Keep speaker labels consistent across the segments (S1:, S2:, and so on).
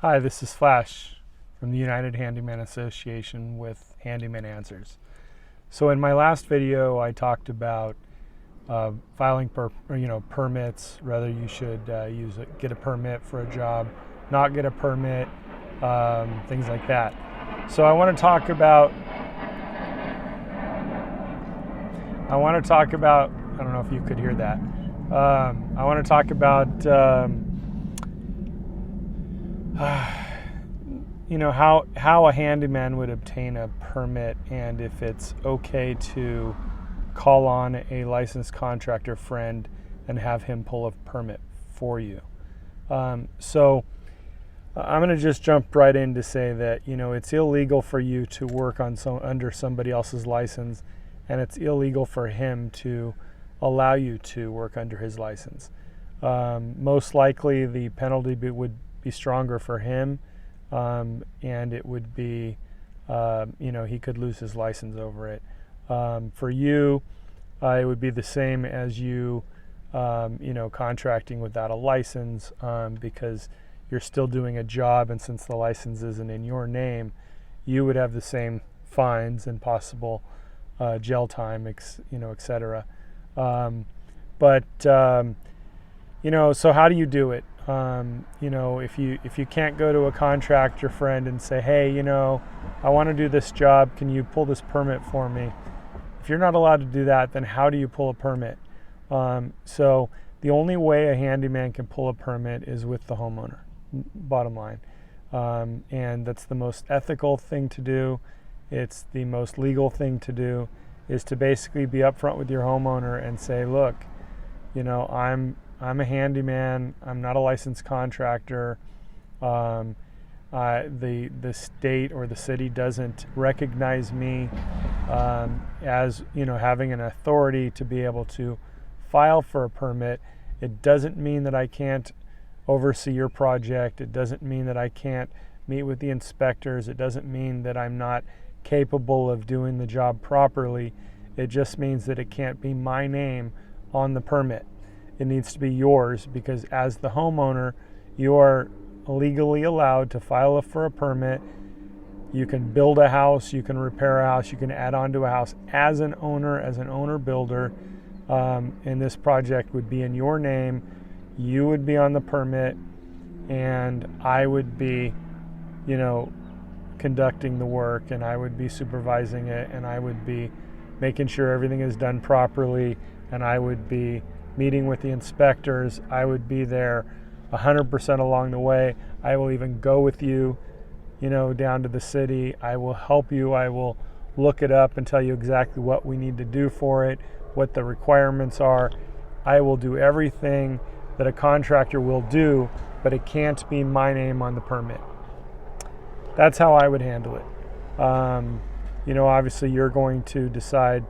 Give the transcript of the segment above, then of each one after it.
S1: Hi, this is Flash from the United Handyman Association with Handyman Answers. So in my last video, I talked about filing permits, whether you should get a permit for a job, not get a permit, things like that. So I want to talk about, I don't know if you could hear that. I want to talk about how a handyman would obtain a permit, and if it's okay to call on a licensed contractor friend and have him pull a permit for you. So I'm going to just jump right in to say that it's illegal for you to work on under somebody else's license, and it's illegal for him to allow you to work under his license. Most likely the penalty would be stronger for him, and it would be, he could lose his license over it. For you, it would be the same as you, contracting without a license, because you're still doing a job, and since the license isn't in your name, you would have the same fines and possible jail time, etc. So how do you do it? If you can't go to a contractor friend and say, hey, I want to do this job, can you pull this permit for me? If you're not allowed to do that, then how do you pull a permit? So the only way a handyman can pull a permit is with the homeowner, bottom line. And that's the most ethical thing to do. It's the most legal thing to do, is to basically be upfront with your homeowner and say, look, I'm a handyman. I'm not a licensed contractor. The state or the city doesn't recognize me as having an authority to be able to file for a permit. It doesn't mean that I can't oversee your project. It doesn't mean that I can't meet with the inspectors. It doesn't mean that I'm not capable of doing the job properly. It just means that it can't be my name on the permit. It needs to be yours, because as the homeowner, you are legally allowed to file for a permit. You can build a house, you can repair a house, you can add on to a house as an owner builder, and this project would be in your name. You would be on the permit, and I would be, conducting the work, and I would be supervising it, and I would be making sure everything is done properly, and I would be meeting with the inspectors. I would be there 100% along the way. I will even go with you, down to the city. I will help you. I will look it up and tell you exactly what we need to do for it, what the requirements are. I will do everything that a contractor will do, but it can't be my name on the permit. That's how I would handle it. Obviously you're going to decide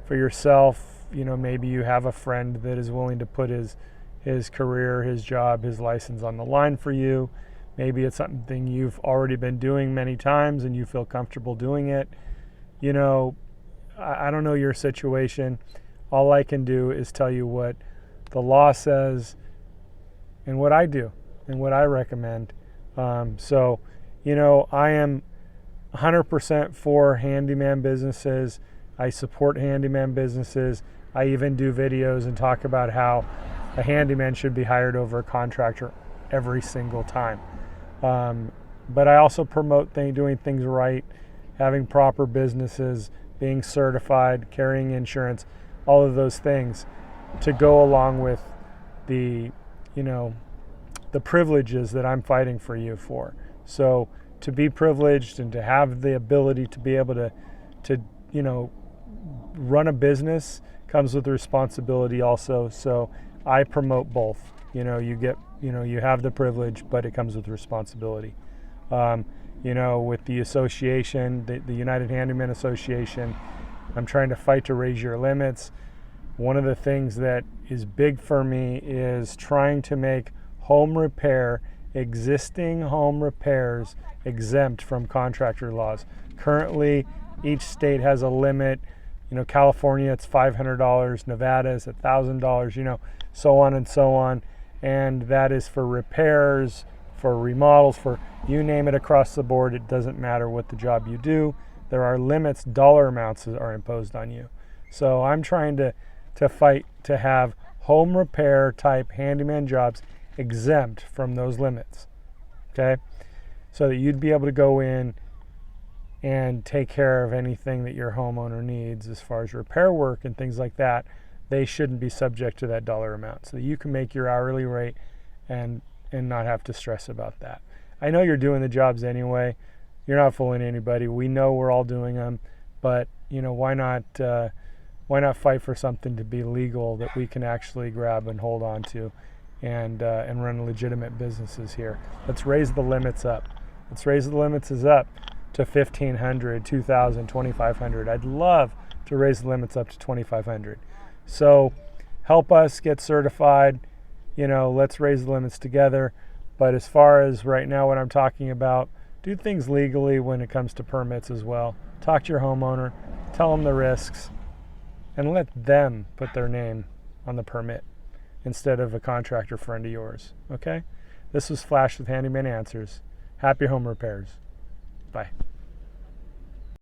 S1: for yourself. Maybe you have a friend that is willing to put his career, his job, his license on the line for you. Maybe it's something you've already been doing many times and you feel comfortable doing it. I don't know your situation. All I can do is tell you what the law says and what I do and what I recommend. I am 100% for handyman businesses. I support handyman businesses. I even do videos and talk about how a handyman should be hired over a contractor every single time. But I also promote doing things right, having proper businesses, being certified, carrying insurance, all of those things to go along with the privileges that I'm fighting for you for. So to be privileged and to have the ability to be able to run a business comes with responsibility also. So I promote both. You have the privilege, but it comes with responsibility. With the association, the United Handyman Association, I'm trying to fight to raise your limits. One of the things that is big for me is trying to make existing home repairs exempt from contractor laws. Currently, each state has a limit. California, it's $500. Nevada is $1,000, so on and so on. And that is for repairs for remodels, for you name it across the board. It doesn't matter what the job you do. There are limits, dollar amounts are imposed on you. So I'm trying to fight to have home repair type handyman jobs exempt from those limits, okay? So that you'd be able to go in and take care of anything that your homeowner needs as far as repair work and things like that. They shouldn't be subject to that dollar amount, so that you can make your hourly rate and not have to stress about that. I know you're doing the jobs anyway. You're not fooling anybody. We know we're all doing them, but why not fight for something to be legal that we can actually grab and hold on to, and run legitimate businesses here. Let's raise the limits up. Let's raise the limits up to $1,500, $2,000, $2,500. I'd love to raise the limits up to $2,500. So help us get certified. Let's raise the limits together. But as far as right now, what I'm talking about, do things legally when it comes to permits as well. Talk to your homeowner, tell them the risks, and let them put their name on the permit instead of a contractor friend of yours, okay? This was Flash with Handyman Answers. Happy home repairs. Bye.